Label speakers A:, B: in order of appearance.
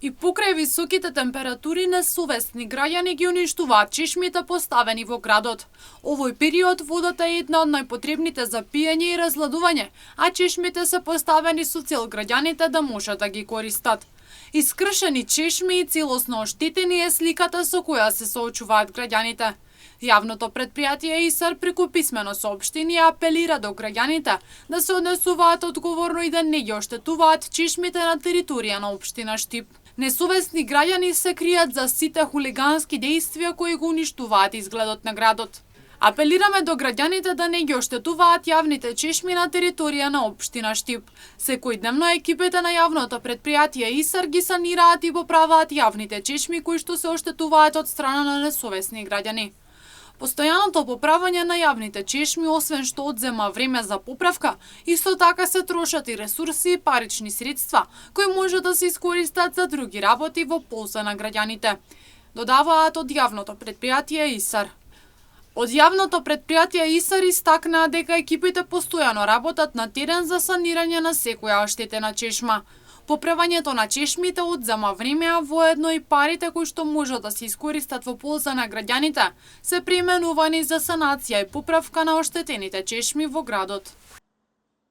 A: И покрај високите температури, несовесни граѓани ги уништуваат чешмите поставени во градот. Овој период водата е една од најпотребните за пиење и разладување, а чешмите се поставени со цел граѓаните да можат да ги користат. Искршени чешми и целосно оштетени е сликата со која се соочуваат граѓаните. Јавното претпријатие ИСАР преку писмено соопштение апелира до граѓаните да се однесуваат одговорно и да не ги оштетуваат чешмите на територија на општина Штип. Несовесни граѓани се кријат за сите хулигански дејствија кои го уништуваат изгледот на градот. Апелираме до граѓаните да не ги оштетуваат јавните чешми на територија на општина Штип. Секојдневно екипите на јавното претпријатие ИСАР ги санираат и поправаат јавните чешми кои што се оштетуваат од страна на несовесни граѓани. Постојаното поправање на јавните чешми, освен што одзема време за поправка, исто така се трошат и ресурси и парични средства, кои може да се искористат за други работи во полза на граѓаните, додаваат од јавното претпријатие ИСАР. Од јавното претпријатие ИСАР истакнаа дека екипите постојано работат на терен за санирање на секоја оштетена чешма. Поправањето на чешмите одзема време, а воедно и парите кои што можат да се искористат во полза на граѓаните се преименувани за санација и поправка на оштетените чешми во градот.